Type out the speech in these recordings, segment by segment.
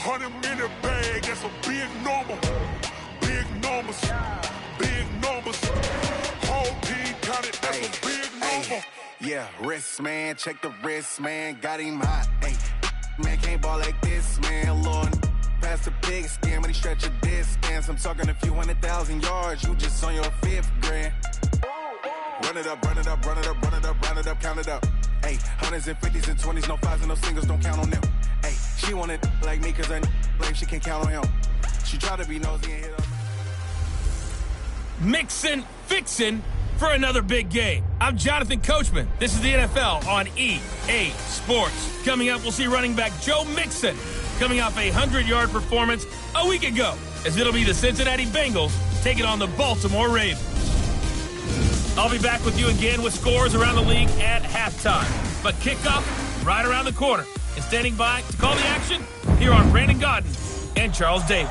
100-minute bag, that's a big number. Big numbers, big numbers. Whole team counted, that's a big number. Yeah, wrist, man, check the wrist, man, got him hot. Hey, man, can't ball like this, man, Lord. Past the big scam, when he stretch a distance. I'm talking a few 100,000 yards, you just on your 5th grand. Run it up, run it up, run it up, run it up, run it up, count it up. Hey, hundreds and 50s and 20s, no 5s and no singles, don't count on them. Hey, she wanted like me cause I like she can't count on him. She tried to be nosy and hit up. Mixin', fixin' for another big game. I'm Jonathan Coachman. This is the NFL on EA Sports. Coming up, we'll see running back Joe Mixon coming off a 100-yard performance a week ago, as it'll be the Cincinnati Bengals taking on the Baltimore Ravens. I'll be back with you again with scores around the league at halftime. But kickoff right around the corner. And standing by to call the action, here are Brandon Gaudin and Charles Davis.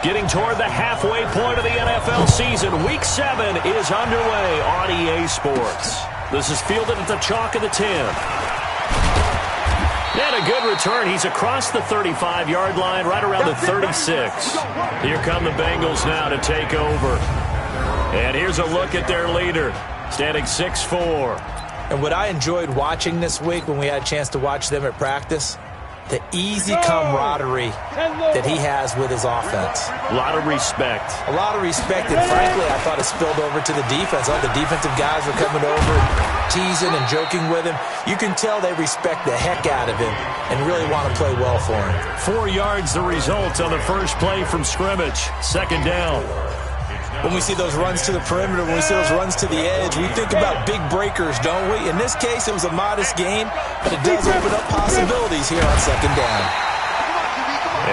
Getting toward the halfway point of the NFL season, Week 7 is underway on EA Sports. This is fielded at the chalk of the 10. And a good return. He's across the 35-yard line, right around the 36. Here come the Bengals now to take over. And here's a look at their leader, standing 6'4". And what I enjoyed watching this week when we had a chance to watch them at practice, the easy camaraderie that he has with his offense. A lot of respect. A lot of respect, and frankly, I thought it spilled over to the defense. All the defensive guys were coming over, teasing and joking with him. You can tell they respect the heck out of him and really want to play well for him. 4 yards the result on the first play from scrimmage. Second down. When we see those runs to the perimeter, when we see those runs to the edge, we think about big breakers, don't we? In this case, it was a modest gain, but it does open up possibilities here on second down.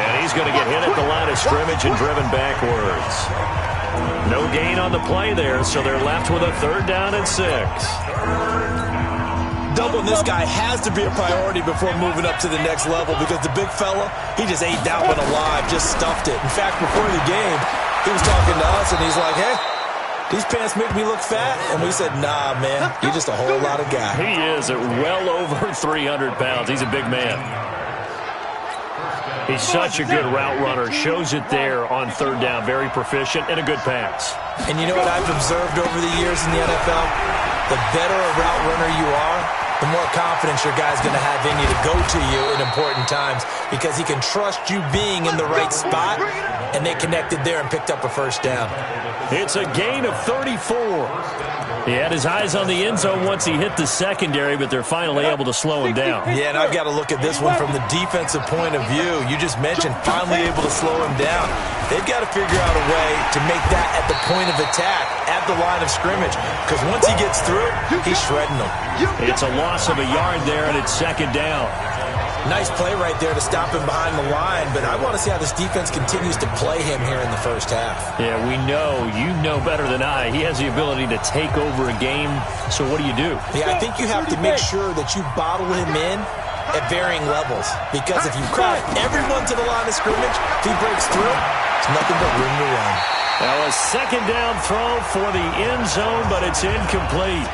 And he's going to get hit at the line of scrimmage and driven backwards. No gain on the play there, so they're left with a 3rd down and 6. Doubling this guy has to be a priority before moving up to the next level because the big fella, he just ate that one alive, just stuffed it. In fact, before the game, he was talking to us, and he's like, hey, these pants make me look fat. And we said, nah, man, you're just a whole lot of guy. He is at well over 300 pounds. He's a big man. He's such a good route runner. Shows it there on 3rd down. Very proficient and a good pass. And you know what I've observed over the years in the NFL? The better a route runner you are, the more confidence your guy's going to have in you to go to you in important times because he can trust you being in the right spot, and they connected there and picked up a 1st down. It's a gain of 34. He had his eyes on the end zone once he hit the secondary, but they're finally able to slow him down. Yeah, and I've got to look at this one from the defensive point of view. You just mentioned finally able to slow him down. They've got to figure out a way to make that at the point of attack, at the line of scrimmage, because once he gets through, he's shredding them. It's a loss of a yard there, and it's 2nd down. Nice play right there to stop him behind the line, but I want to see how this defense continues to play him here in the first half. Yeah, we know. You know better than I. He has the ability to take over a game, so what do you do? Yeah, I think you have to make sure that you bottle him in at varying levels, because if you crowd everyone to the line of scrimmage, if he breaks through, it's nothing but room to run. Now a 2nd down throw for the end zone, but it's incomplete.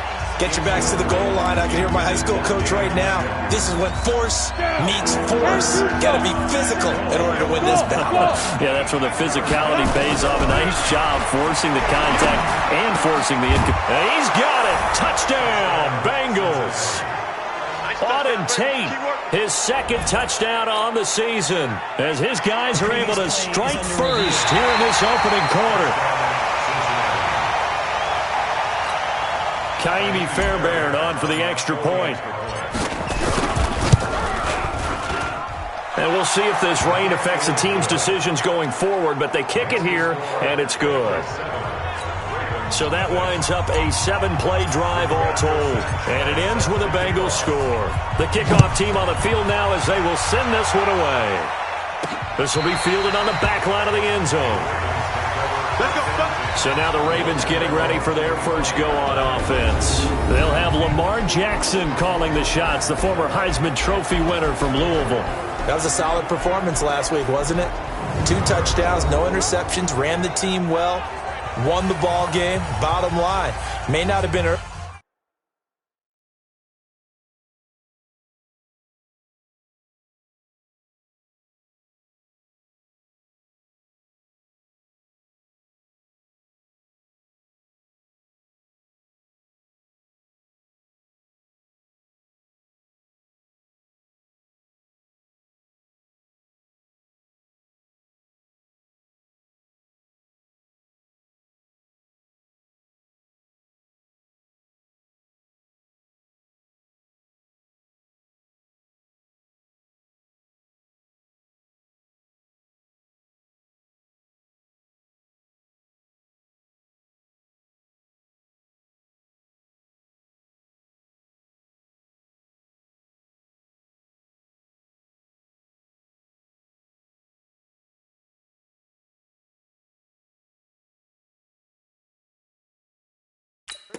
Get your backs to the goal line. I can hear my high school coach right now. This is when force meets force. Got to be physical in order to win this battle. Yeah, that's where the physicality pays off. A nice job forcing the contact and forcing the incomplete. He's got it. Touchdown, Bengals. Auden Tate, his 2nd touchdown on the season, as his guys are able to strike first here in this opening quarter. Ka'imi Fairbairn on for the extra point. And we'll see if this rain affects the team's decisions going forward, but they kick it here, and it's good. So that winds up a 7-play drive all told, and it ends with a Bengals score. The kickoff team on the field now as they will send this one away. This will be fielded on the back line of the end zone. So now the Ravens getting ready for their first go on offense. They'll have Lamar Jackson calling the shots, the former Heisman Trophy winner from Louisville. That was a solid performance last week, wasn't it? 2 touchdowns, no interceptions, ran the team well, won the ball game. Bottom line, may not have been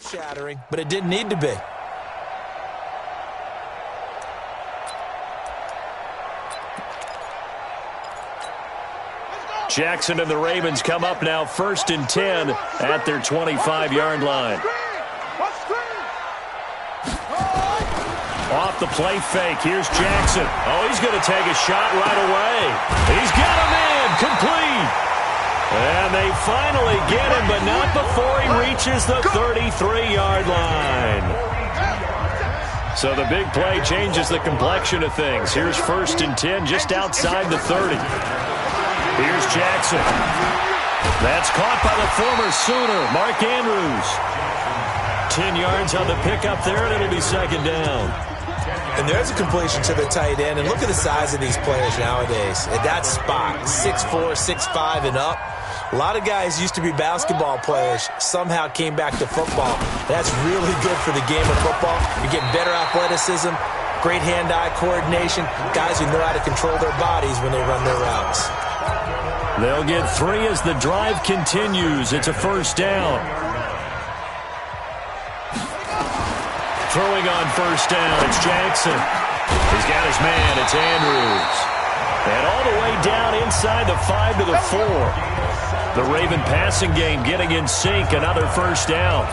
Shattering, but it didn't need to be. Jackson and the Ravens come up now 1st and 10 at their 25-yard line. Off the play fake, here's Jackson. Oh, he's going to take a shot right away. He's got him in, complete. And they finally get him, but not before he reaches the 33-yard line. So the big play changes the complexion of things. Here's 1st and 10 just outside the 30. Here's Jackson. That's caught by the former Sooner, Mark Andrews. 10 yards on the pickup there, and it'll be 2nd down. And there's a completion to the tight end. And look at the size of these players nowadays. At that spot, 6'4", 6'5", and up. A lot of guys used to be basketball players, somehow came back to football. That's really good for the game of football. You're getting better athleticism, great hand-eye coordination, guys who know how to control their bodies when they run their routes. They'll get 3 as the drive continues. It's a 1st down. Throwing on 1st down, it's Jackson. He's got his man, it's Andrews. And all the way down inside the 5 to the 4. The Raven passing game getting in sync, another 1st down.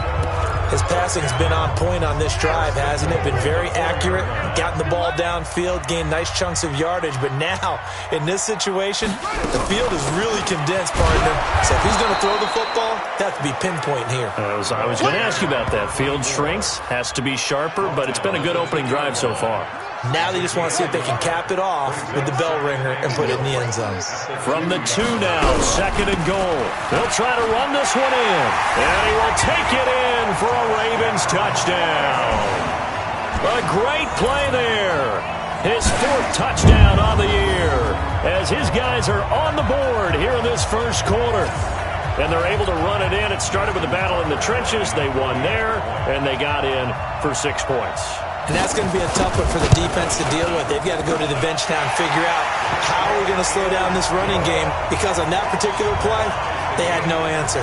His passing's been on point on this drive, hasn't it? Been very accurate, gotten the ball downfield, gained nice chunks of yardage. But now, in this situation, the field is really condensed, partner. So if he's going to throw the football, that to be pinpoint here. I was going to ask you about that. Field shrinks, has to be sharper, but it's been a good opening drive so far. Now they just want to see if they can cap it off with the bell ringer and put it in the end zone. From the 2 now, 2nd and goal. They'll try to run this one in. And he will take it in for a Ravens touchdown. A great play there. His 4th touchdown on the year as his guys are on the board here in this 1st quarter. And they're able to run it in. It started with a battle in the trenches. They won there, and they got in for 6 points. And that's going to be a tough one for the defense to deal with. They've got to go to the bench now and figure out how are we going to slow down this running game, because on that particular play, they had no answer.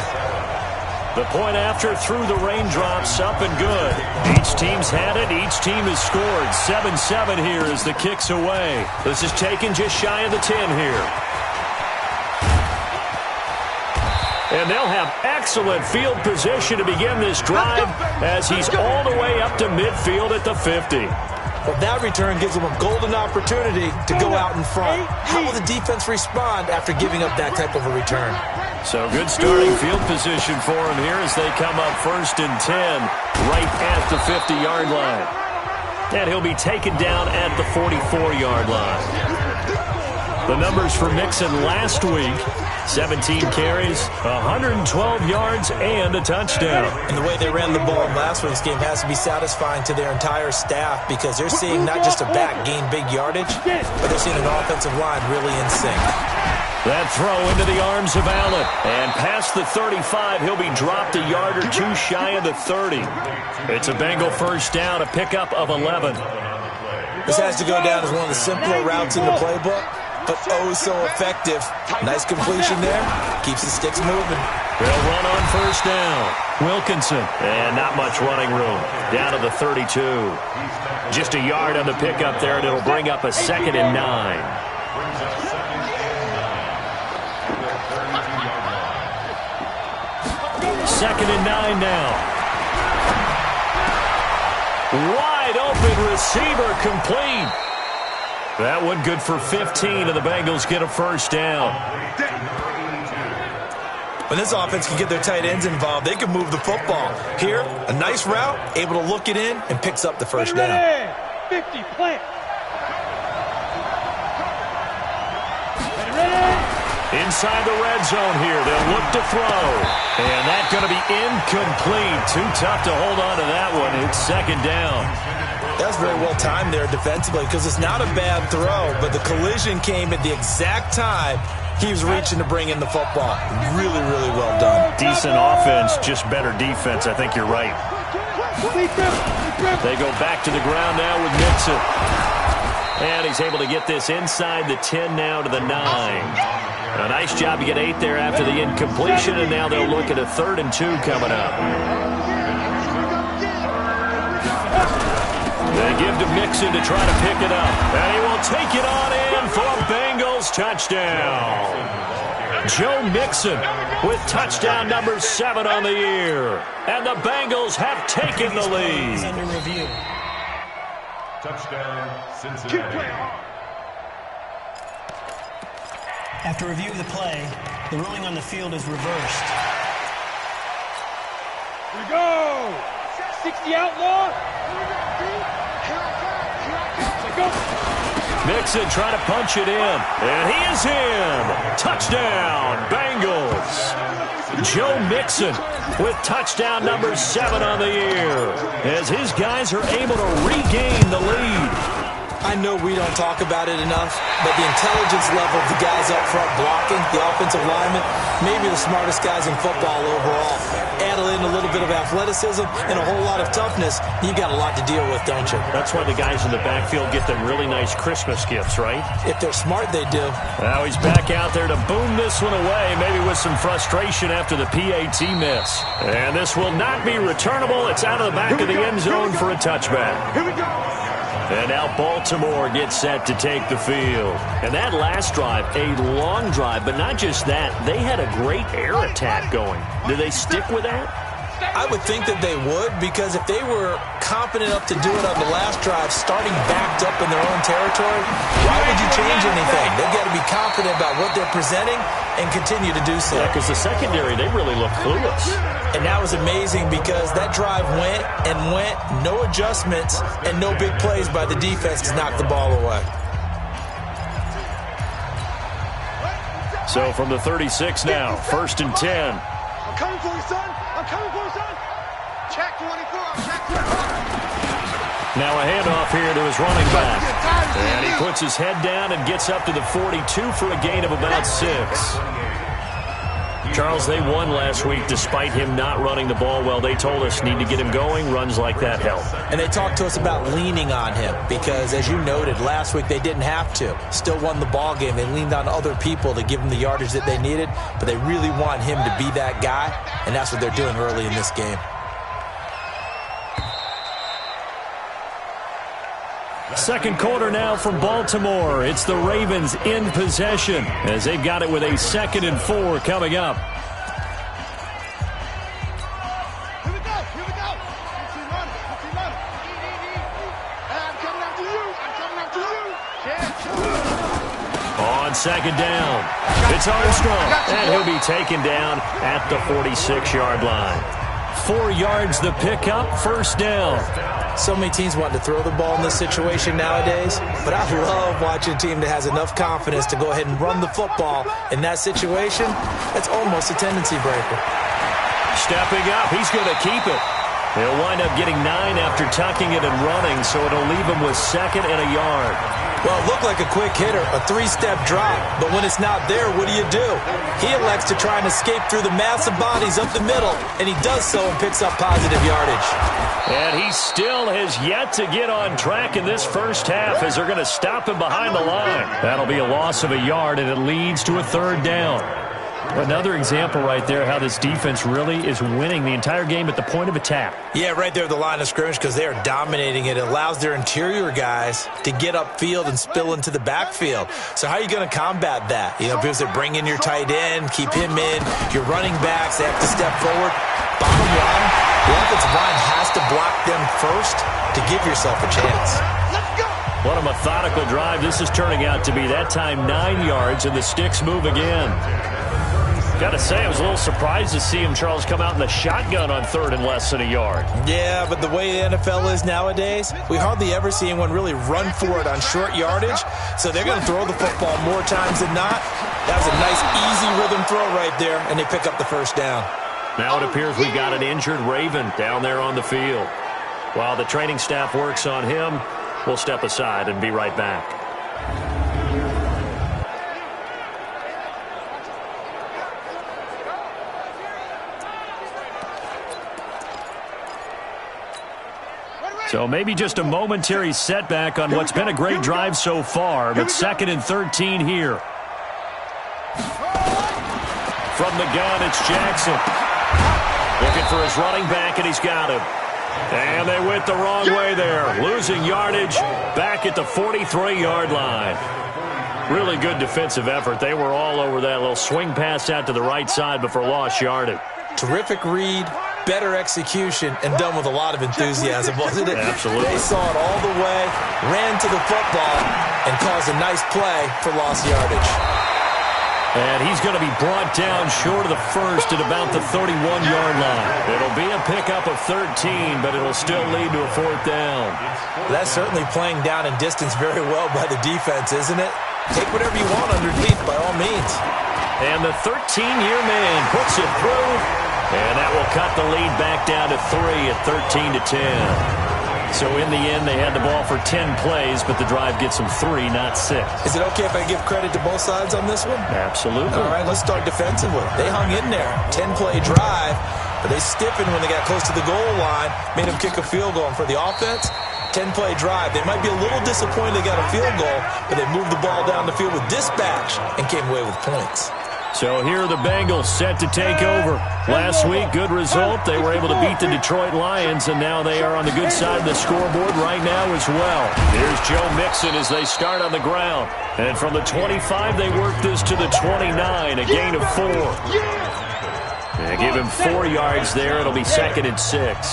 The point after through the raindrops, up and good. Each team's had it. Each team has scored. 7-7 here as the kick's away. This is taken just shy of the 10 here. And they'll have excellent field position to begin this drive as he's all the way up to midfield at the 50. Well, that return gives them a golden opportunity to go out in front. How will the defense respond after giving up that type of a return? So good starting field position for him here as they come up 1st and 10 right at the 50-yard line. And he'll be taken down at the 44-yard line. The numbers for Mixon last week: 17 carries, 112 yards, and a touchdown. And the way they ran the ball in last week's game has to be satisfying to their entire staff, because they're seeing not just a back gain big yardage, but they're seeing an offensive line really in sync. That throw into the arms of Allen. And past the 35, he'll be dropped a yard or 2 shy of the 30. It's a Bengal 1st down, a pickup of 11. This has to go down as one of the simpler routes in the playbook, but oh so effective. Nice completion there. Keeps the sticks moving. They'll run on 1st down. Wilkinson. And not much running room. Down to the 32. Just a yard on the pickup there, and it'll bring up a 2nd and 9. Second and 9 now. Wide open receiver, complete. That one good for 15, and the Bengals get a 1st down. When this offense can get their tight ends involved, they can move the football. Here, a nice route, able to look it in, and picks up the 1st down. 50, plant. Inside the red zone here, they'll look to throw. And that's going to be incomplete. Too tough to hold on to that one. It's 2nd down. That was very well timed there defensively, because it's not a bad throw, but the collision came at the exact time he was reaching to bring in the football. Really, really well done. Decent offense, just better defense. I think you're right. They go back to the ground now with Mixon. And he's able to get this inside the 10 now to the 9. A nice job to get 8 there after the incompletion, and now they'll look at a 3rd and 2 coming up. give to Mixon to try to pick it up. And he will take it on in for a Bengals touchdown. Joe Mixon with touchdown number 7 on the year. And the Bengals have taken the lead. Under review. Touchdown, Cincinnati. After review of the play, the ruling on the field is reversed. Here we go! 60 outlaw! Mixon trying to punch it in. And he is in. Touchdown, Bengals. Joe Mixon with touchdown number 7 on the year as his guys are able to regain the lead. I know we don't talk about it enough, but the intelligence level of the guys up front blocking, the offensive linemen, maybe the smartest guys in football overall. Add in a little bit of athleticism and a whole lot of toughness, you got a lot to deal with, don't you? That's why the guys in the backfield get them really nice Christmas gifts, right? If they're smart, they do. Now he's back out there to boom this one away, maybe with some frustration after the PAT miss. And this will not be returnable. It's out of the back of the end zone for a touchback. Here we go! And now Baltimore gets set to take the field. And that last drive, a long drive, but not just that. They had a great air attack going. Do they stick with that? I would think that they would, because if they were confident enough to do it on the last drive, starting backed up in their own territory, why would you change anything? They've got to be confident about what they're presenting and continue to do so. Yeah, because the secondary, they really look clueless. And that was amazing because that drive went and went, no adjustments, and no big plays by the defense to knock the ball away. So from the 36 now, 1st and 10. I'm coming for you, son! I'm coming for you, son! Check 24, check 24! Now a handoff here to his running back. And he puts his head down and gets up to the 42 for a gain of about 6. Charles, they won last week despite him not running the ball well. They told us need to get him going. Runs like that help. And they talked to us about leaning on him because, as you noted, last week they didn't have to. Still won the ball game. They leaned on other people to give them the yardage that they needed, but they really want him to be that guy, and that's what they're doing early in this game. Second quarter now from Baltimore. It's the Ravens in possession as they've got it with a 2nd and 4 coming up. Here we go! Here we go! I'm coming after you! I'm coming after you! On 2nd down, it's Armstrong, and he'll be taken down at the 46-yard line. 4 yards the pickup, 1st down. So many teams want to throw the ball in this situation nowadays, but I love watching a team that has enough confidence to go ahead and run the football. In that situation, that's almost a tendency breaker. Stepping up, he's going to keep it. He'll wind up getting 9 after tucking it and running, so it'll leave him with 2nd and a yard. Well, it looked like a quick hitter, a 3-step drop, but when it's not there, what do? He elects to try and escape through the massive bodies up the middle, and he does so and picks up positive yardage. And he still has yet to get on track in this first half as they're going to stop him behind the line. That'll be a loss of a yard, and it leads to a 3rd down. Another example right there how this defense really is winning the entire game at the point of attack. Yeah, right there at the line of scrimmage because they are dominating it. It allows their interior guys to get upfield and spill into the backfield. So how are you going to combat that? You know, because they bring in your tight end, keep him in, your running backs, they have to step forward. Bottom line, the offensive line has to block them first to give yourself a chance. What a methodical drive this is turning out to be. That time 9 yards, and the sticks move again. Got to say, I was a little surprised to see him, Charles, come out in the shotgun on 3rd and less than a yard. Yeah, but the way the NFL is nowadays, we hardly ever see anyone really run for it on short yardage. So they're going to throw the football more times than not. That was a nice, easy rhythm throw right there, and they pick up the 1st down. Now it appears we've got an injured Raven down there on the field. While the training staff works on him, we'll step aside and be right back. So maybe just a momentary setback on what's been a great drive so far, but 2nd and 13 here. From the gun, it's Jackson. Looking for his running back, and he's got him. And they went the wrong way there, losing yardage back at the 43-yard line. Really good defensive effort. They were all over that little swing pass out to the right side before lost yardage. Terrific read, better execution, and done with a lot of enthusiasm, wasn't it? Absolutely. They saw it all the way, ran to the football, and caused a nice play for lost yardage. And he's going to be brought down short of the first at about the 31-yard line. It'll be a pickup of 13, but it'll still lead to a fourth down. That's certainly playing down in distance very well by the defense, isn't it? Take whatever you want underneath, by all means. And the 13-year man puts it through, and that will cut the lead back down to 3 at 13-10. So in the end, they had the ball for 10 plays, but the drive gets them 3, not 6. Is it okay if I give credit to both sides on this one? Absolutely. All right, let's start defensively. They hung in there. 10-play drive, but they stiffened when they got close to the goal line, made them kick a field goal. And for the offense, 10-play drive. They might be a little disappointed they got a field goal, but they moved the ball down the field with dispatch and came away with points. So here are the Bengals set to take over. Last week, good result. They were able to beat the Detroit Lions, and now they are on the good side of the scoreboard right now as well. Here's Joe Mixon as they start on the ground. And from the 25, they work this to the 29, a gain of 4. They give him 4 yards there. It'll be 2nd and 6.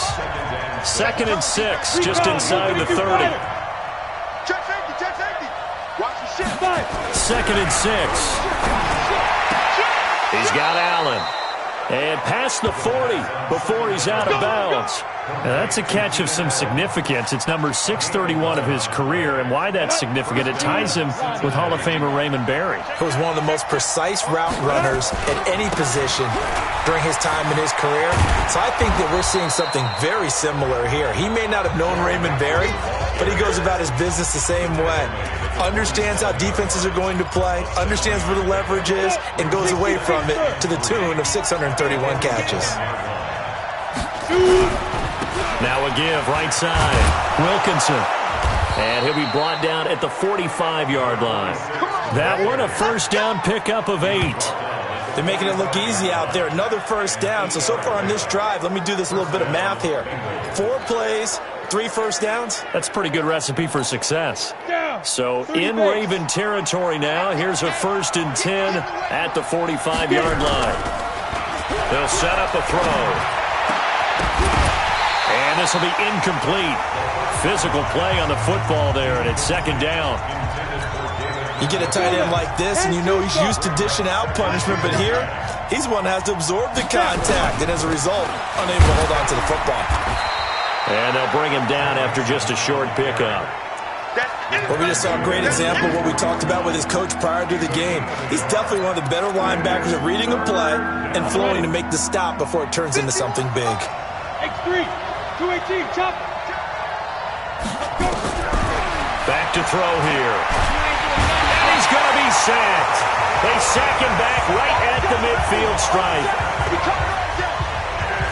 2nd and 6, just inside the 30. Check safety. Watch the shit. 2nd and 6. He's got Allen. And past the 40 before he's out of bounds. Now that's a catch of some significance. It's number 631 of his career, and why that's significant, it ties him with Hall of Famer Raymond Berry. He was one of the most precise route runners at any position during his time in his career. So I think that we're seeing something very similar here. He may not have known Raymond Berry, but he goes about his business the same way. Understands how defenses are going to play, understands where the leverage is, and goes away from it to the tune of 631 catches. Now a give, right side, Wilkinson. And he'll be brought down at the 45-yard line. That one, a first down pickup of 8. They're making it look easy out there. Another first down. So far on this drive, let me do this little bit of math here. 4 plays, 3 first downs. That's a pretty good recipe for success. So in Raven territory now, here's a 1st and 10 at the 45-yard line. They'll set up a throw. And this will be incomplete. Physical play on the football there, and it's 2nd down. You get a tight end like this, and you know he's used to dishing out punishment, but here, he's the one that has to absorb the contact, and as a result, unable to hold on to the football. And they'll bring him down after just a short pickup. Well, we just saw a great example of what we talked about with his coach prior to the game. He's definitely one of the better linebackers at reading a play and flowing to make the stop before it turns into something big. X3, 218, chop. Back to throw here. And he's going to be sacked. They sack him back right at the midfield stripe.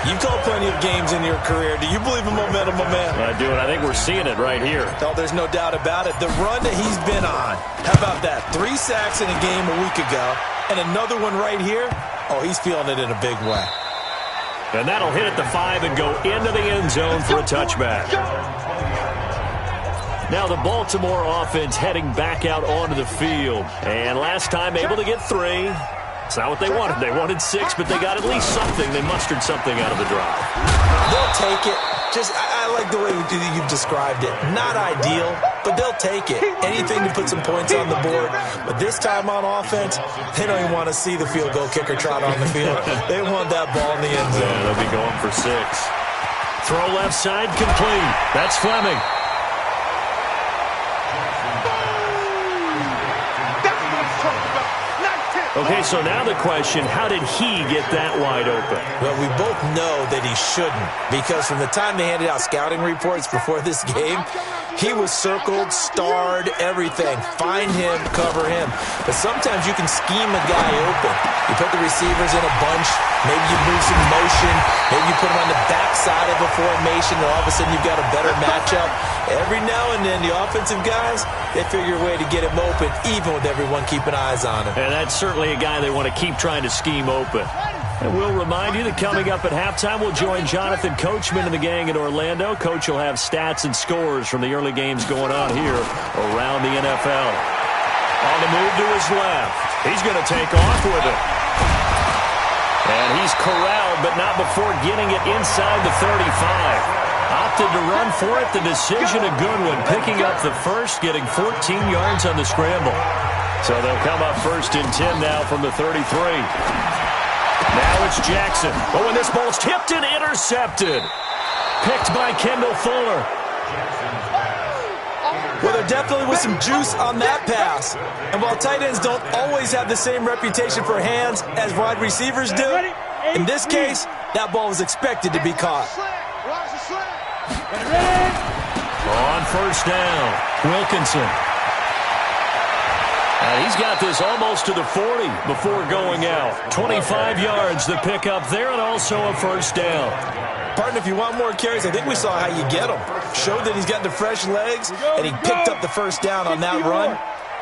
You've called plenty of games in your career. Do you believe in momentum, my man? I do, and I think we're seeing it right here. No, there's no doubt about it. The run that he's been on, how about that? 3 sacks in a game a week ago, and another one right here. Oh, he's feeling it in a big way. And that'll hit at the 5 and go into the end zone for a touchback. Now the Baltimore offense heading back out onto the field. And last time able to get 3. It's not what they wanted. They wanted 6, but they got at least something. They mustered something out of the drive. They'll take it. I like the way you've described it. Not ideal, but they'll take it. Anything to put some points on the board. But this time on offense, they don't even want to see the field goal kicker trot on the field. They want that ball in the end zone. Yeah, they'll be going for 6. Throw left side complete. That's Fleming. Okay, so now the question, how did he get that wide open? Well, we both know that he shouldn't, because from the time they handed out scouting reports before this game, he was circled, starred, everything. Find him, cover him. But sometimes you can scheme a guy open. You put the receivers in a bunch, maybe you move some motion, maybe you put them on the backside of a formation, and all of a sudden you've got a better matchup. Every now and then, the offensive guys, they figure a way to get him open, even with everyone keeping eyes on him. And that's certainly a guy they want to keep trying to scheme open. And we'll remind you that coming up at halftime, we'll join Jonathan Coachman and the gang in Orlando. Coach will have stats and scores from the early games going on here around the NFL. On the move to his left. He's going to take off with it. And he's corralled, but not before getting it inside the 35. Opted to run for it. The decision a good one. Picking up the first, getting 14 yards on the scramble. So they'll come up first and 10 now from the 33. Now it's Jackson. Oh, and this ball's tipped and intercepted. Picked by Kendall Fuller. Well, there definitely was some juice on that pass. And while tight ends don't always have the same reputation for hands as wide receivers do, in this case, that ball was expected to be caught. On first down, Wilkinson. And he's got this almost to the 40 before going out. 25 yards to pick up there, and also a first down. Partner, if you want more carries, I think we saw how you get them. Showed that he's got the fresh legs, and he picked up the first down on that run.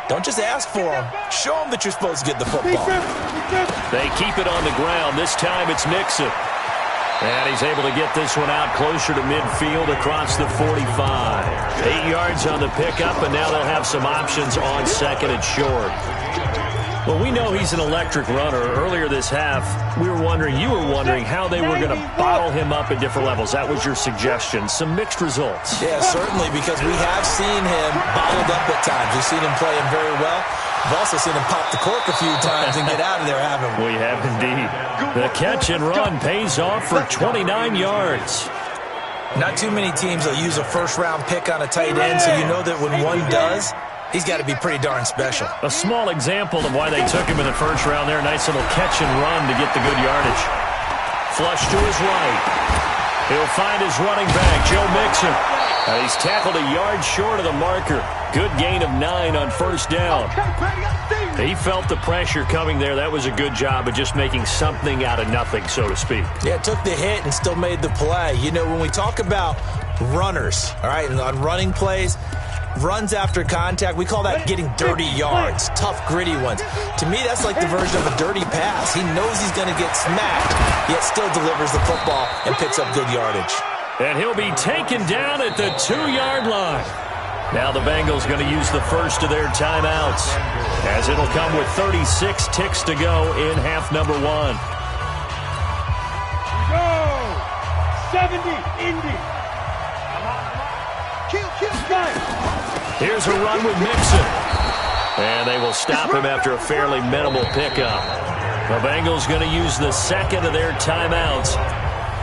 Don't just ask for him. Show him that you're supposed to get the football. They keep it on the ground. This time it's Mixon. And he's able to get this one out closer to midfield across the 45. 8 yards on the pickup, and now they'll have some options on second and short. Well, we know he's an electric runner. Earlier this half, you were wondering how they were going to bottle him up at different levels. That was your suggestion. Some mixed results. Yeah, certainly, because we have seen him bottled up at times. We've seen him play him very well. We've also seen him pop the cork a few times and get out of there, haven't we? We have indeed. The catch and run pays off for 29 yards. Not too many teams will use a first-round pick on a tight end, so you know that when one does, he's got to be pretty darn special. A small example of why they took him in the first round there. Nice little catch and run to get the good yardage. Flush to his right. He'll find his running back, Joe Mixon. He's tackled a yard short of the marker. Good gain of 9 on first down. He felt the pressure coming there. That was a good job of just making something out of nothing, so to speak. Yeah, took the hit and still made the play. You know, when we talk about runners, all right, and on running plays, runs after contact, we call that getting dirty yards, tough, gritty ones. To me, that's like the version of a dirty pass. He knows he's going to get smacked, yet still delivers the football and picks up good yardage. And he'll be taken down at the 2-yard line. Now the Bengals going to use the first of their timeouts, as it'll come with 36 ticks to go in half number 1. Go! 70, Indy. Kill. Here's a run with Mixon. And they will stop him after a fairly minimal pickup. The Bengals going to use the second of their timeouts,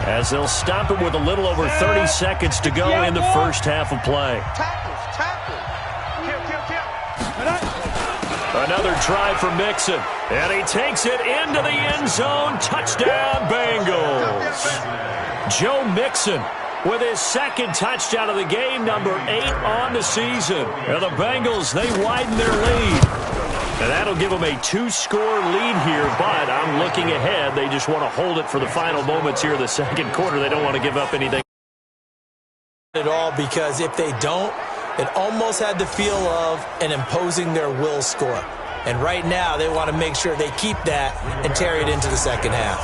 as they'll stop him with a little over 30 seconds to go in the first half of play. Another try for Mixon, and he takes it into the end zone. Touchdown, Bengals. Joe Mixon with his second touchdown of the game, number 8 on the season. And the Bengals, they widen their lead. And that'll give them a 2-score lead here, but I'm looking ahead. They just want to hold it for the final moments here of the second quarter. They don't want to give up anything at all, because if they don't, it almost had the feel of an imposing their will score. And right now, they want to make sure they keep that and carry it into the second half.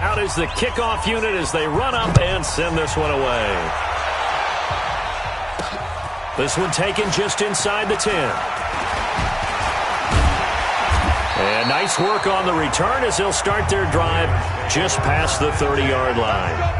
Out is the kickoff unit as they run up and send this one away. This one taken just inside the 10. And nice work on the return as they'll start their drive just past the 30-yard line.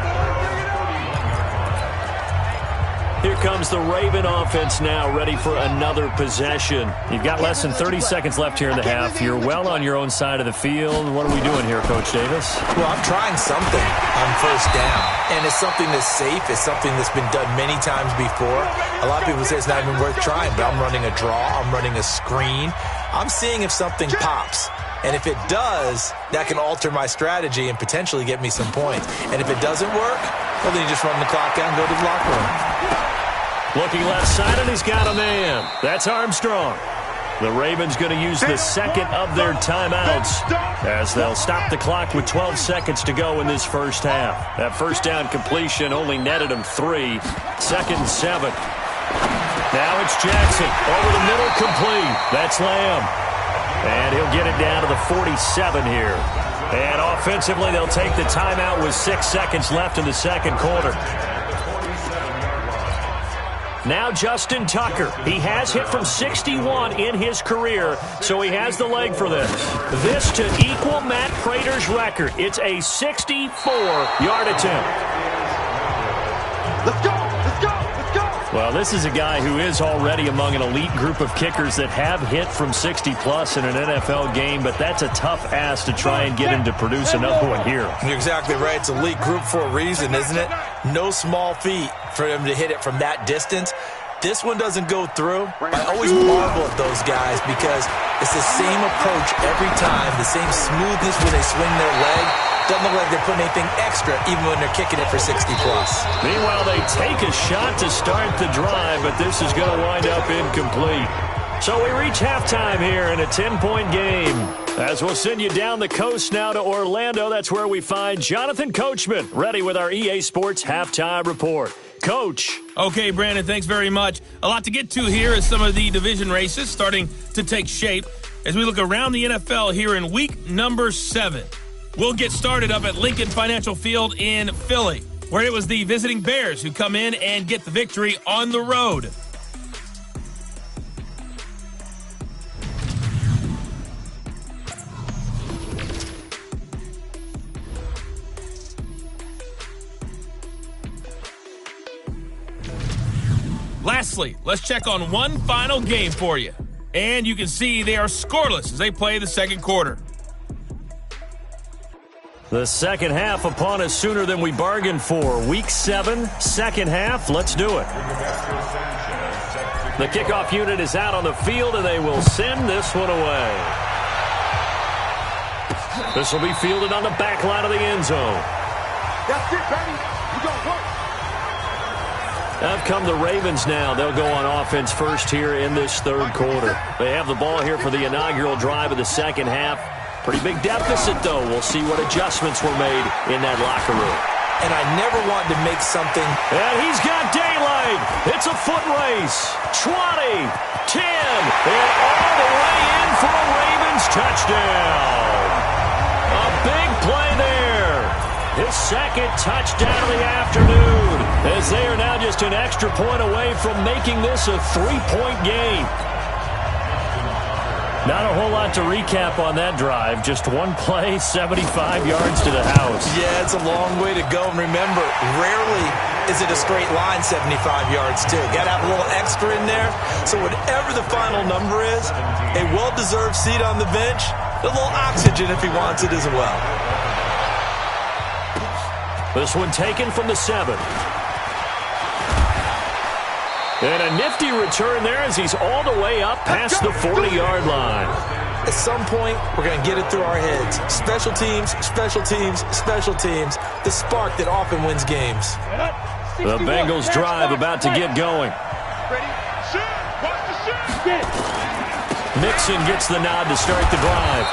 Here comes the Raven offense now, ready for another possession. You've got less than 30 seconds left here in the half. You're well on your own side of the field. What are we doing here, Coach Davis? Well, I'm trying something on first down, and it's something that's safe. It's something that's been done many times before. A lot of people say it's not even worth trying, but I'm running a draw. I'm running a screen. I'm seeing if something pops. And if it does, that can alter my strategy and potentially get me some points. And if it doesn't work, well, then you just run the clock out and go to the locker room. Looking left side, and he's got a man. That's Armstrong. The Ravens going to use the second of their timeouts, as they'll stop the clock with 12 seconds to go in this first half. That first down completion only netted him 3. Second and 7. Now it's Jackson. Over the middle, complete. That's Lamb. And he'll get it down to the 47 here. And offensively, they'll take the timeout with 6 seconds left in the second quarter. Now Justin Tucker. He has hit from 61 in his career, so he has the leg for this. This to equal Matt Prater's record. It's a 64-yard attempt. Let's go! Let's go! Let's go! Well, this is a guy who is already among an elite group of kickers that have hit from 60-plus in an NFL game, but that's a tough ask to try and get him to produce another one here. You're exactly right. It's elite group for a reason, isn't it? No small feat for him to hit it from that distance. This one doesn't go through. I always marvel at those guys because it's the same approach every time, the same smoothness when they swing their leg. Doesn't look like they're putting anything extra even when they're kicking it for 60-plus. Meanwhile, they take a shot to start the drive, but this is going to wind up incomplete. So we reach halftime here in a 10-point game. As we'll send you down the coast now to Orlando, that's where we find Jonathan Coachman, ready with our EA Sports Halftime Report. Coach. Okay, Brandon, thanks very much. A lot to get to here as some of the division races starting to take shape as we look around the NFL here in week number 7. We'll get started up at Lincoln Financial Field in Philly, where it was the visiting Bears who come in and get the victory on the road. Lastly, let's check on one final game for you. And you can see they are scoreless as they play the second quarter. The second half upon us sooner than we bargained for. Week 7, second half. Let's do it. The kickoff unit is out on the field, and they will send this one away. This will be fielded on the back line of the end zone. That's it, baby. You got work. Out come the Ravens now. They'll go on offense first here in this third quarter. They have the ball here for the inaugural drive of the second half. Pretty big deficit, though. We'll see what adjustments were made in that locker room. And I never wanted to make something. And he's got daylight. It's a foot race. 20, 10, and all the way in for a Ravens touchdown. A big play there. His second touchdown of the afternoon, as they are now just an extra point away from making this a 3-point game. Not a whole lot to recap on that drive. Just one play, 75 yards to the house. Yeah, it's a long way to go. And remember, rarely is it a straight line 75 yards, too. Got to have a little extra in there. So whatever the final number is, a well-deserved seat on the bench, a little oxygen if he wants it as well. This one taken from the 7. And a nifty return there as he's all the way up past the 40-yard line. At some point, we're going to get it through our heads. Special teams, special teams, special teams. The spark that often wins games. The Bengals drive about to get going. Ready? Shoot! Watch the shoot! Mixon gets the nod to start the drive.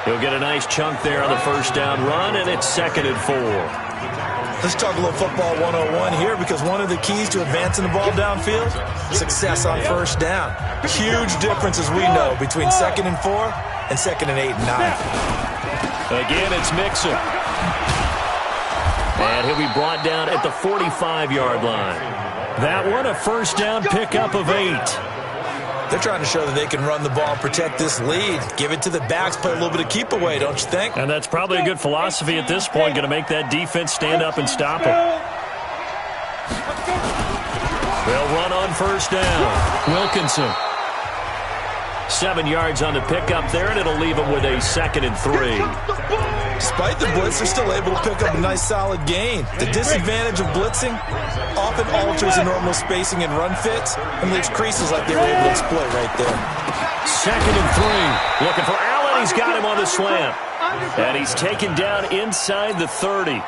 He'll get a nice chunk there on the first down run, and it's 2nd and 4. Let's talk a little football 101 here, because one of the keys to advancing the ball downfield, success on first down. Huge difference, as we know, between 2nd and 4 and 2nd and 8 and 9. Again, it's Mixon. And he'll be brought down at the 45-yard line. That one, a first down pickup of 8. They're trying to show that they can run the ball and protect this lead. Give it to the backs, play a little bit of keep away, don't you think? And that's probably a good philosophy at this point, going to make that defense stand up and stop them. They'll run on first down. Wilkinson. 7 yards on the pickup there, and it'll leave them with a 2nd and 3. Despite the blitz, they're still able to pick up a nice solid gain. The disadvantage of blitzing often alters the normal spacing and run fits and leaves creases like they were able to exploit right there. 2nd and 3. Looking for Allen. He's got him on the slant. And he's taken down inside the 30.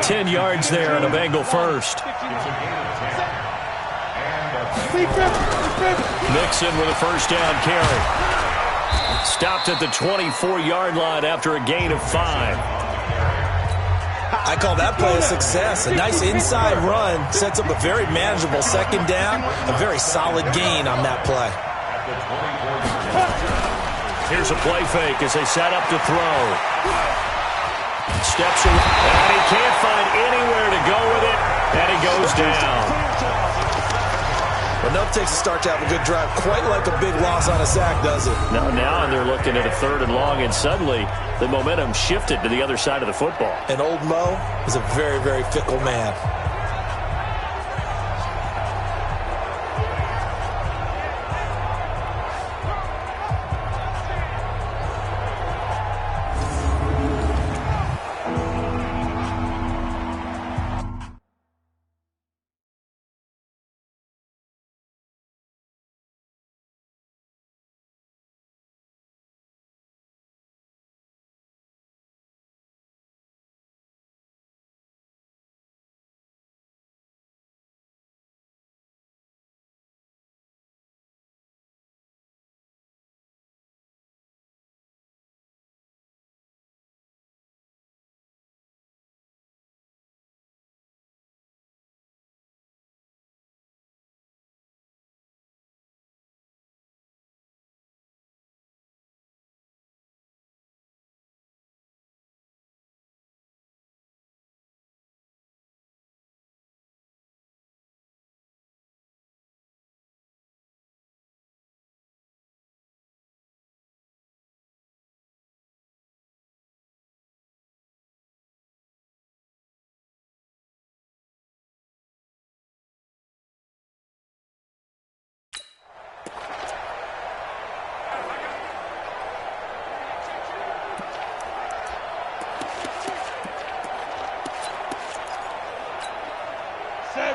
10 yards there on a Bengal first. Mixon with a first down carry. Stopped at the 24-yard line after a gain of 5. I call that play a success. A nice inside run sets up a very manageable second down. A very solid gain on that play. Here's a play fake as they set up to throw. Steps away, and he can't find anywhere to go with it, and he goes down. Enough takes a start to have a good drive. Quite like a big loss on a sack, does it? Now they're looking at a 3rd and long, and suddenly the momentum shifted to the other side of the football. And old Mo is a very, very fickle man.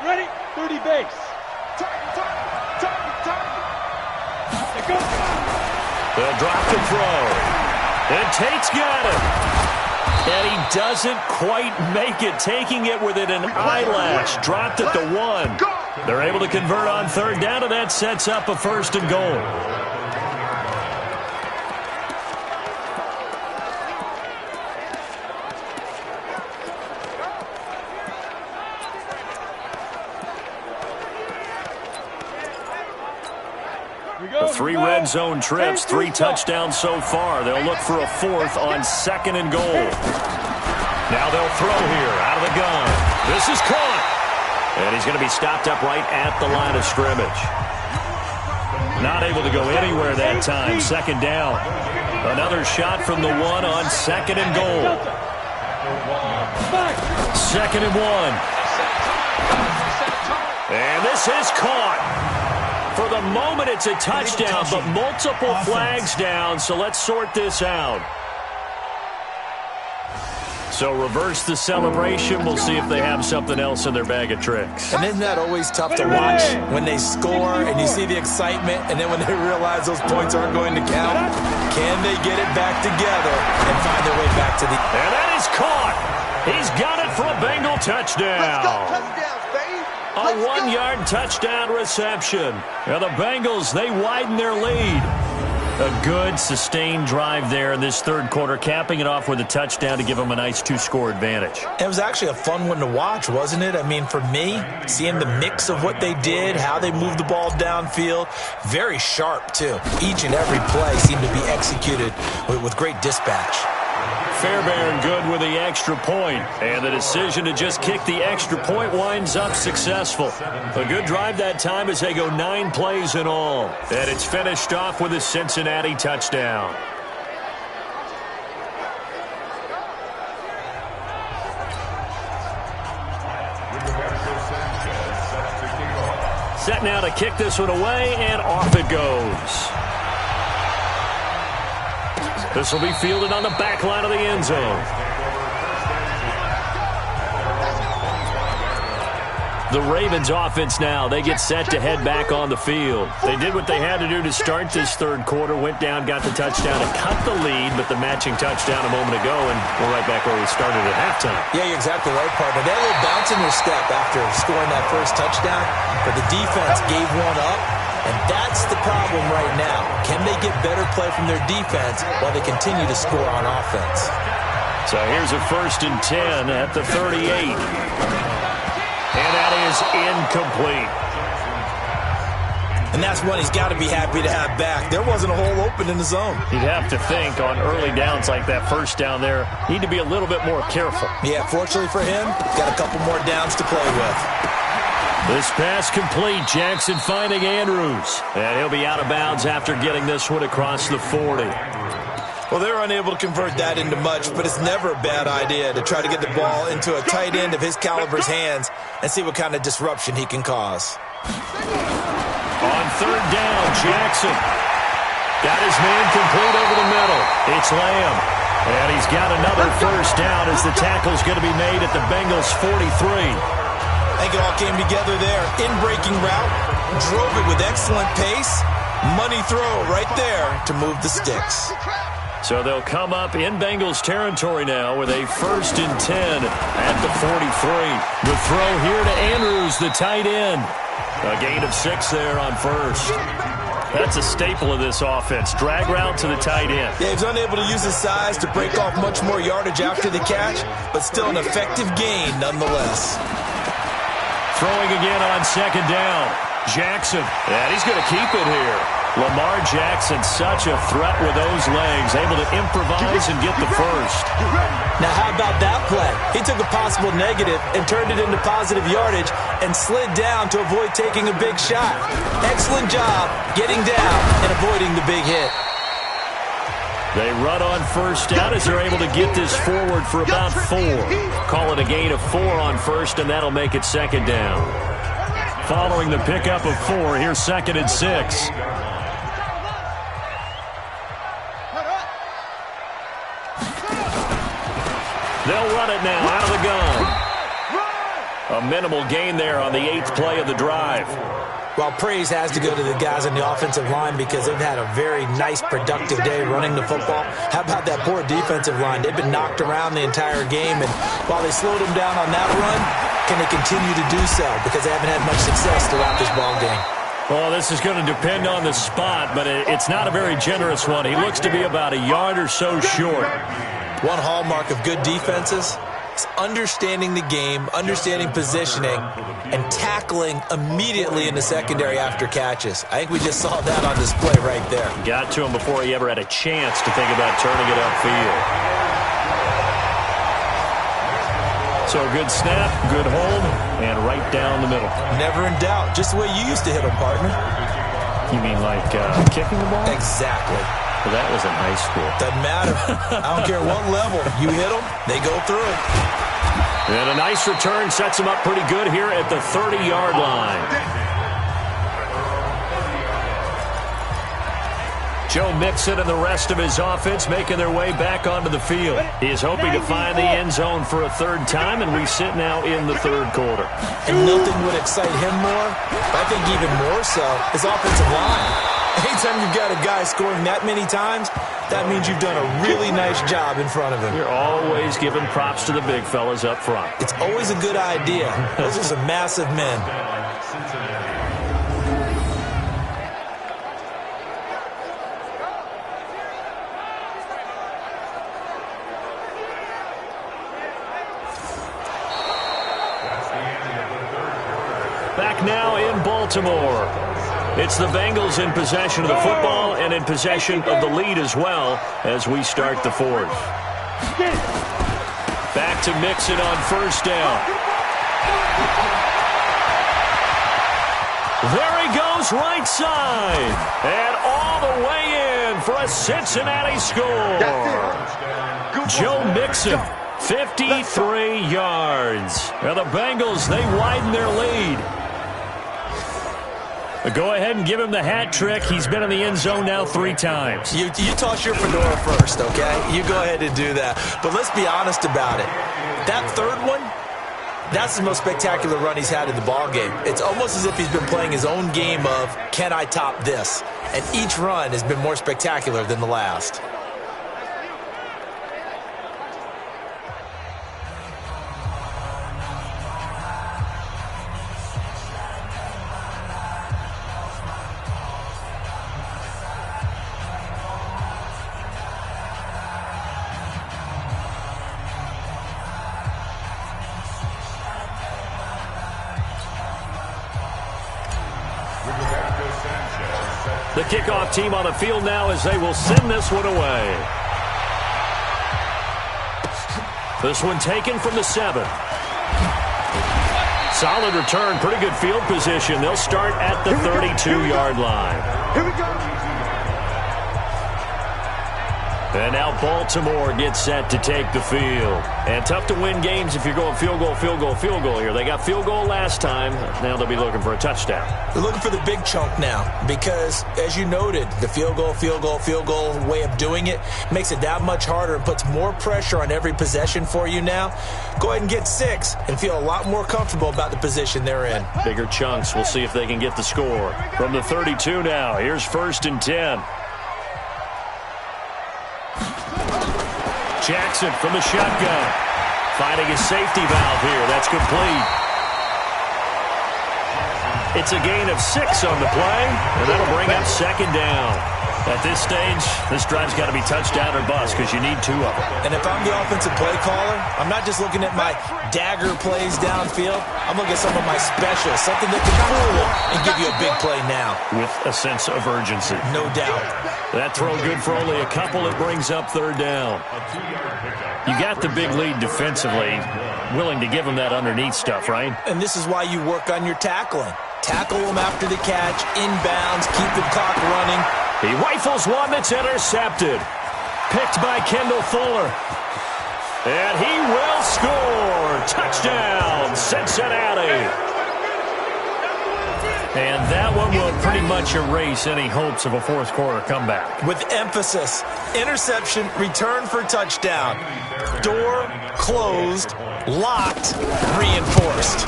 Ready? 30 base. Target. It goes. They'll drop the throw. And Tate's got it. And he doesn't quite make it, taking it within an eyelash. Dropped it to 1. They're able to convert on 3rd down, and that sets up a 1st and goal. The 3 red zone trips, 3 touchdowns so far. They'll look for a 4th on 2nd and goal. Now they'll throw here out of the gun. This is caught. And he's going to be stopped up right at the line of scrimmage. Not able to go anywhere that time. 2nd down. Another shot from the 1 on 2nd and goal. 2nd and 1. And this is caught. For the moment, it's a touchdown, but multiple flags down, so let's sort this out. So reverse the celebration. We'll see if they have something else in their bag of tricks. And isn't that always tough to watch when they score and you see the excitement, and then when they realize those points aren't going to count? Can they get it back together and find their way back to the... And that is caught. He's got it for a Bengal touchdown. Let's go, touchdowns, baby. A 1-yard touchdown reception. Now the Bengals, they widen their lead. A good, sustained drive there in this 3rd quarter, capping it off with a touchdown to give them a nice 2-score advantage. It was actually a fun one to watch, wasn't it? I mean, for me, seeing the mix of what they did, how they moved the ball downfield, very sharp, too. Each and every play seemed to be executed with great dispatch. Fairbairn good with the extra point, and the decision to just kick the extra point winds up successful. A good drive that time as they go 9 plays in all, and it's finished off with a Cincinnati touchdown. Set now to kick this one away, and off it goes. This will be fielded on the back line of the end zone. The Ravens offense now, they get set to head back on the field. They did what they had to do to start this 3rd quarter, went down, got the touchdown to cut the lead, but the matching touchdown a moment ago, and we're right back where we started at halftime. Yeah, you're exactly right, partner. They had a little bounce in their step after scoring that first touchdown, but the defense gave one up, and that's the problem right now. Can they get better play from their defense while they continue to score on offense? So here's a 1st and 10 at the 38. And that is incomplete. And that's one he's got to be happy to have back. There wasn't a hole open in the zone. You'd have to think on early downs like that first down there, need to be a little bit more careful. Yeah, fortunately for him, got a couple more downs to play with. This pass complete. Jackson finding Andrews. And he'll be out of bounds after getting this one across the 40. Well, they were unable to convert that into much, but it's never a bad idea to try to get the ball into a tight end of his caliber's hands and see what kind of disruption he can cause. On third down, Jackson got his man complete over the middle. It's Lamb. And he's got another first down as the tackle's going to be made at the Bengals 43. I think it all came together there. In-breaking route, drove it with excellent pace. Money throw right there to move the sticks. So they'll come up in Bengals territory now with a 1st and 10 at the 43. The throw here to Andrews, the tight end. A gain of 6 there on first. That's a staple of this offense. Drag route to the tight end. Yeah, he's unable to use his size to break off much more yardage after the catch, but still an effective gain nonetheless. Throwing again on second down. Jackson, and he's going to keep it here. Lamar Jackson, such a threat with those legs, able to improvise and get the first. Now, how about that play? He took a possible negative and turned it into positive yardage and slid down to avoid taking a big shot. Excellent job getting down and avoiding the big hit. They run on first down as they're able to get this forward for about 4. Call it a gain of 4 on first, and that'll make it second down. Following the pickup of 4, here's 2nd and 6. They'll run it now out of the gun. A minimal gain there on the 8th play of the drive. Well, praise has to go to the guys on the offensive line because they've had a very nice, productive day running the football. How about that poor defensive line? They've been knocked around the entire game, and while they slowed them down on that run, can they continue to do so? Because they haven't had much success throughout this ball game. Well, this is going to depend on the spot, but it's not a very generous one. He looks to be about a yard or so short. One hallmark of good defenses is understanding the game, understanding positioning, and tackling immediately in the secondary after catches. I think we just saw that on display right there. Got to him before he ever had a chance to think about turning it upfield. So good snap, good hold, and right down the middle. Never in doubt. Just the way you used to hit them, partner. You mean like kicking the ball? Exactly. Well, that was in high school. Doesn't matter. I don't care what level. You hit them, they go through. And a nice return sets him up pretty good here at the 30-yard line. Joe Mixon and the rest of his offense making their way back onto the field. He is hoping to find the end zone for a 3rd time, and we sit now in the 3rd quarter. And nothing would excite him more, but I think even more so, his offensive line. Anytime you've got a guy scoring that many times, that means you've done a really nice job in front of him. You're always giving props to the big fellas up front. It's always a good idea. Those are some massive men. Back now in Baltimore. It's the Bengals in possession of the football and in possession of the lead as well as we start the 4th. Back to Mixon on first down. There he goes right side. And all the way in for a Cincinnati score. Joe Mixon, 53 yards. Now the Bengals, they widen their lead. Go ahead and give him the hat trick. He's been in the end zone now 3 times. You toss your fedora first, okay? You go ahead and do that. But let's be honest about it. That 3rd one, that's the most spectacular run he's had in the ballgame. It's almost as if he's been playing his own game of, can I top this? And each run has been more spectacular than the last. The kickoff team on the field now as they will send this one away. This one taken from the 7. Solid return, pretty good field position. They'll start at the 32-yard line. Here we go. And now Baltimore gets set to take the field. And tough to win games if you're going field goal, field goal, field goal here. They got field goal last time. Now they'll be looking for a touchdown. They're looking for the big chunk now because, as you noted, the field goal way of doing it makes it that much harder and puts more pressure on every possession for you now. Go ahead and get 6 and feel a lot more comfortable about the position they're in. Bigger chunks. We'll see if they can get the score. From the 32 now, here's 1st and 10. Jackson from the shotgun. Finding his safety valve here. That's complete. It's a gain of 6 on the play, and that'll bring up 2nd down. At this stage, this drive's got to be touchdown or bust because you need 2 of them. And if I'm the offensive play caller, I'm not just looking at my dagger plays downfield. I'm looking at some of my specials, something that can fool them and give you a big play now. With a sense of urgency. No doubt. That throw good for only a couple. It brings up 3rd down. You got the big lead defensively. Willing to give them that underneath stuff, right? And this is why you work on your tackling. Tackle them after the catch, inbounds, keep the clock running. He rifles one that's intercepted. Picked by Kendall Fuller. And he will score. Touchdown, Cincinnati. And that one will pretty much erase any hopes of a 4th quarter comeback. With emphasis, interception, return for touchdown. Door closed, locked, reinforced.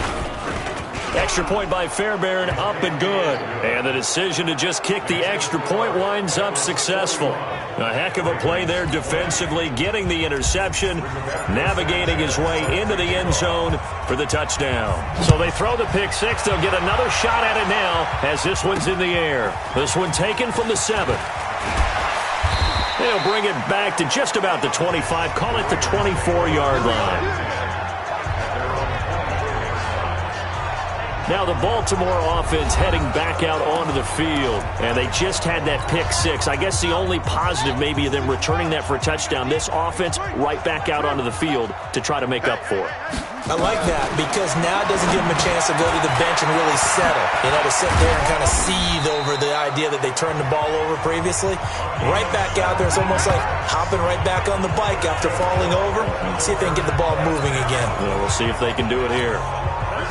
Extra point by Fairbairn, up and good. And the decision to just kick the extra point winds up successful. A heck of a play there defensively, getting the interception, navigating his way into the end zone for the touchdown. So they throw the pick 6. They'll get another shot at it now as this one's in the air. This one taken from the 7. They'll bring it back to just about the 25. Call it the 24-yard line. Now the Baltimore offense heading back out onto the field. And they just had that pick 6. I guess the only positive maybe of them returning that for a touchdown. This offense right back out onto the field to try to make up for it. I like that because now it doesn't give them a chance to go to the bench and really settle. You know, to sit there and kind of seethe over the idea that they turned the ball over previously. Right back out there, it's almost like hopping right back on the bike after falling over. See if they can get the ball moving again. Well, we'll see if they can do it here.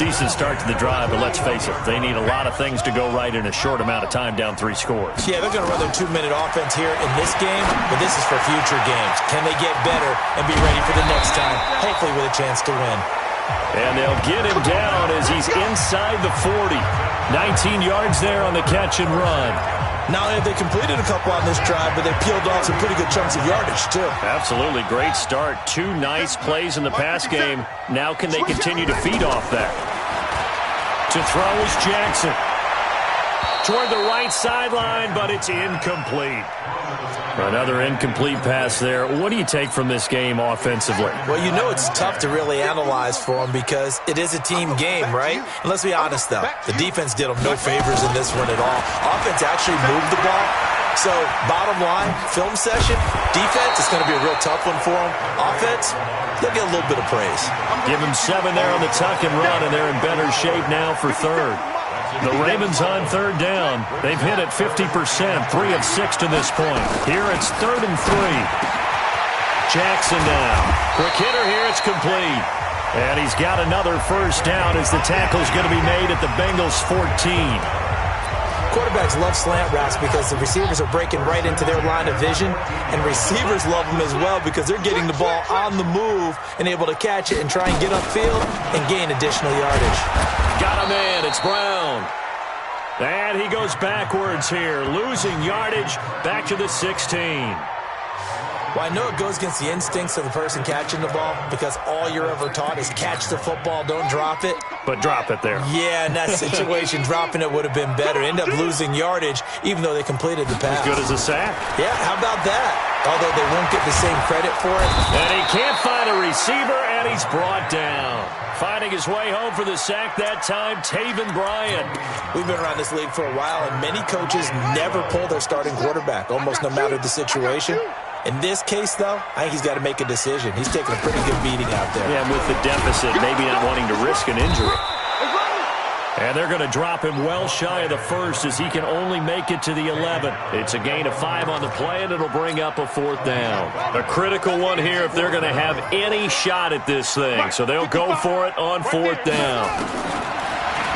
Decent start to the drive, but let's face it, they need a lot of things to go right in a short amount of time down 3 scores. Yeah, they're going to run their 2-minute offense here in this game, but this is for future games. Can they get better and be ready for the next time, hopefully with a chance to win? And they'll get him down as he's inside the 40. 19 yards there on the catch and run. Not only have they completed a couple on this drive, but they peeled off some pretty good chunks of yardage, too. Absolutely. Great start. 2 nice plays in the pass game. Now can they continue to feed off that? To throw is Jackson. Toward the right sideline, but it's incomplete. Another incomplete pass there. What do you take from this game offensively? Well, you know it's tough to really analyze for them because it is a team game, right? And let's be honest, though. The defense did them no favors in this one at all. Offense actually moved the ball. So, bottom line, film session, defense, it's going to be a real tough one for them. Offense, they'll get a little bit of praise. Give them 7 there on the tuck and run, and they're in better shape now for 3rd. The Ravens on 3rd down. They've hit it 50%, 3 of 6 to this point. Here it's 3rd and 3. Jackson now. Quick hitter here, it's complete. And he's got another first down as the tackle's going to be made at the Bengals 14. Quarterbacks love slant routes because the receivers are breaking right into their line of vision, and receivers love them as well because they're getting the ball on the move and able to catch it and try and get upfield and gain additional yardage. Got a man, it's Brown. And he goes backwards here, losing yardage back to the 16. Well, I know it goes against the instincts of the person catching the ball because all you're ever taught is catch the football, don't drop it. But drop it there. Yeah, in that situation, dropping it would have been better. End up losing yardage even though they completed the pass. As good as a sack. Yeah, how about that? although they won't get the same credit for it. And he can't find a receiver, and he's brought down. Finding his way home for the sack that time, Taven Bryan. We've been around this league for a while, and many coaches never pull their starting quarterback, almost no matter the situation. In this case, though, I think he's got to make a decision. He's taking a pretty good beating out there. Yeah, and with the deficit, maybe not wanting to risk an injury. And they're going to drop him well shy of the first as he can only make it to the 11. It's a gain of 5 on the play, and it'll bring up a 4th down. A critical one here if they're going to have any shot at this thing. So they'll go for it on 4th down.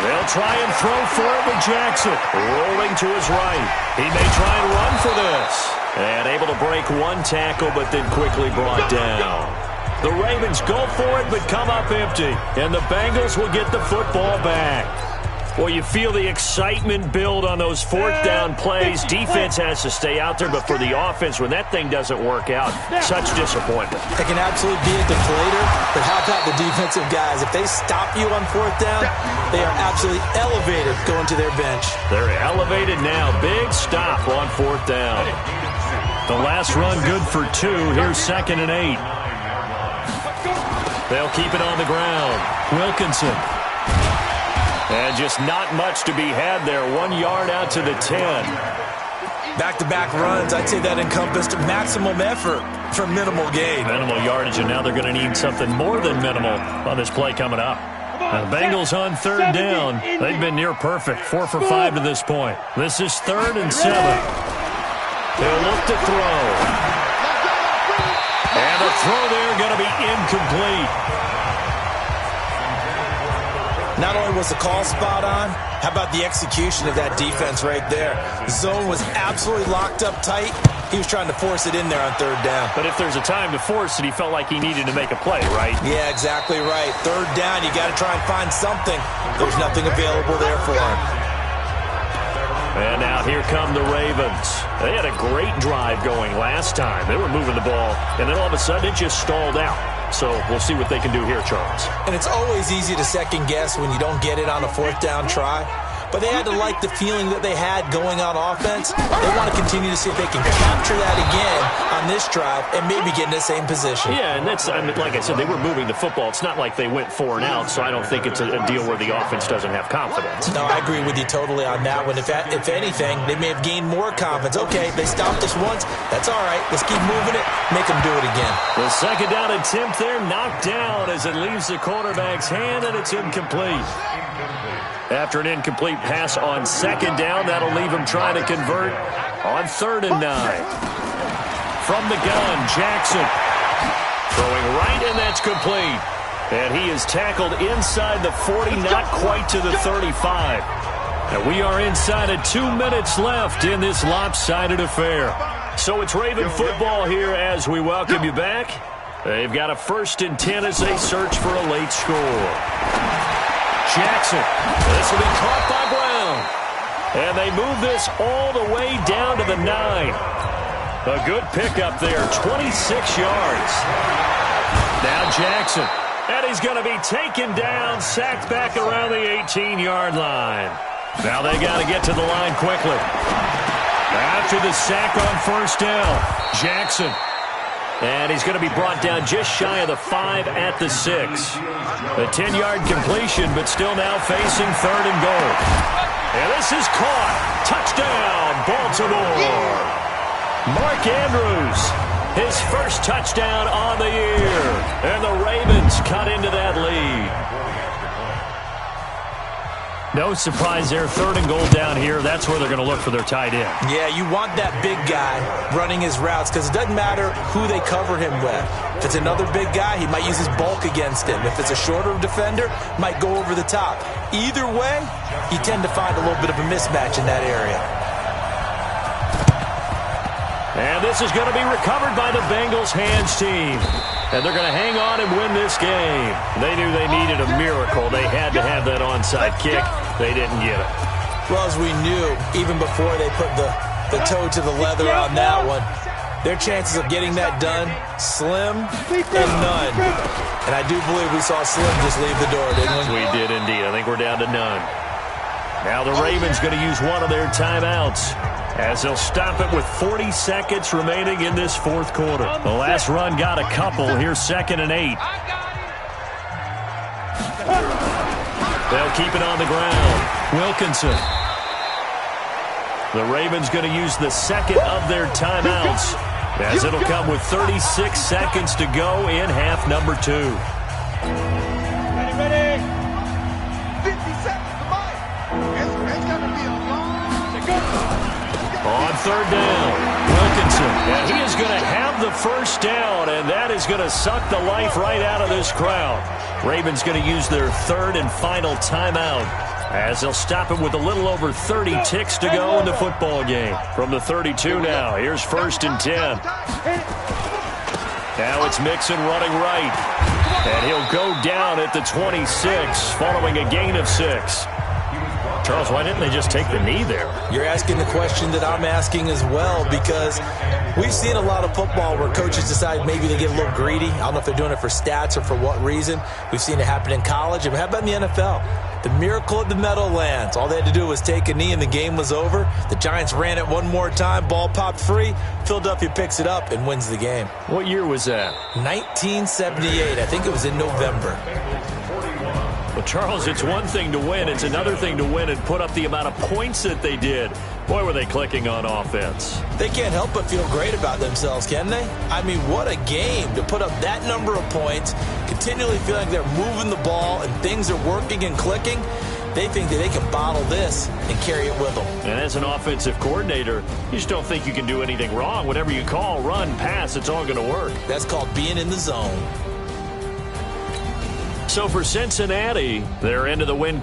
They'll try and throw for it with Jackson. Rolling to his right. He may try and run for this. And able to break one tackle, but then quickly brought down. The Ravens go for it, but come up empty. And the Bengals will get the football back. Well, you feel the excitement build on those 4th down plays. Defense has to stay out there, but for the offense, when that thing doesn't work out, such disappointment. It can absolutely be a deflator, but how about the defensive guys? If they stop you on 4th down, they are absolutely elevated going to their bench. They're elevated now. Big stop on 4th down. The last run good for 2. Here's 2nd and 8. They'll keep it on the ground. Wilkinson. And just not much to be had there. 1 yard out to the 10. Back-to-back runs, I'd say that encompassed maximum effort for minimal gain. Minimal yardage, and now they're going to need something more than minimal on this play coming up. The Bengals on 3rd down. They've been near perfect. 4 for 5 to this point. This is 3rd and 7. They'll look to throw. And the throw there going to be incomplete. Not only was the call spot on, how about the execution of that defense right there? The zone was absolutely locked up tight. He was trying to force it in there on 3rd down. But if there's a time to force it, he felt like he needed to make a play, right? Yeah, exactly right. 3rd down, you got to try and find something. There's nothing available there for him. And now here come the Ravens. They had a great drive going last time. They were moving the ball, and then all of a sudden it just stalled out. So we'll see what they can do here, Charles. And it's always easy to second guess when you don't get it on a 4th down try. But they had to like the feeling that they had going on offense. They want to continue to see if they can capture that again on this drive and maybe get in the same position. Yeah, and that's, like I said, they were moving the football. It's not like they went 4 and out, so I don't think it's a deal where the offense doesn't have confidence. No, I agree with you totally on that one. If anything, they may have gained more confidence. Okay, they stopped us once. That's all right. Let's keep moving it. Make them do it again. The 2nd down attempt there knocked down as it leaves the quarterback's hand, and it's incomplete. After an incomplete pass on 2nd down, that'll leave him trying to convert on 3rd and 9. From the gun, Jackson. Throwing right, and that's complete. And he is tackled inside the 40, not quite to the 35. And we are inside of 2 minutes left in this lopsided affair. So it's Raven football here as we welcome you back. They've got a 1st and 10 as they search for a late score. Jackson. This will be caught by Brown. And they move this all the way down to the 9. A good pickup there, 26 yards. Now Jackson. And he's going to be taken down, sacked back around the 18-yard line. Now they got to get to the line quickly. After the sack on 1st down, Jackson. And he's going to be brought down just shy of the 5 at the 6. A 10-yard completion, but still now facing 3rd and goal. And this is caught. Touchdown, Baltimore. Mark Andrews, his first touchdown on the year. And the Ravens cut into that lead. No surprise there. 3rd and goal down here. That's where they're going to look for their tight end. Yeah, you want that big guy running his routes because it doesn't matter who they cover him with. If it's another big guy, he might use his bulk against him. If it's a shorter defender, might go over the top. Either way, you tend to find a little bit of a mismatch in that area. And this is going to be recovered by the Bengals hands team. And they're going to hang on and win this game. They knew they needed a miracle. They had to have that onside kick. They didn't get it. Well, as we knew, even before they put the toe to the leather on that one, their chances of getting that done, slim and none. And I do believe we saw Slim just leave the door, didn't we? We did indeed. I think we're down to none. Now the Ravens going to use one of their timeouts. as they'll stop it with 40 seconds remaining in this fourth quarter. The last run got a couple. Here's 2nd and 8. They'll keep it on the ground. Wilkinson. The Ravens going to use the second of their timeouts, as it'll come with 36 seconds to go in half number 2. Ready. 50 seconds to buy. It's going to be a long. On 3rd down, Wilkinson. And he is going to have the first down, and that is going to suck the life right out of this crowd. Ravens going to use their 3rd and final timeout, as they'll stop it with a little over 30 ticks to go in the football game. From the 32 now, here's 1st and 10. Now it's Mixon running right. And he'll go down at the 26, following a gain of 6. Charles, why didn't they just take the knee there? You're asking the question that I'm asking as well, because we've seen a lot of football where coaches decide maybe they get a little greedy. I don't know if they're doing it for stats or for what reason. We've seen it happen in college. And how about in the NFL? The miracle of the Meadowlands. All they had to do was take a knee and the game was over. The Giants ran it one more time. Ball popped free. Philadelphia picks it up and wins the game. What year was that? 1978. I think it was in November. Well, Charles, it's one thing to win. It's another thing to win and put up the amount of points that they did. Boy, were they clicking on offense. They can't help but feel great about themselves, can they? I mean, what a game to put up that number of points, continually feeling like they're moving the ball and things are working and clicking. They think that they can bottle this and carry it with them. And as an offensive coordinator, you just don't think you can do anything wrong. Whatever you call, run, pass, it's all going to work. That's called being in the zone. So for Cincinnati, they're into the win.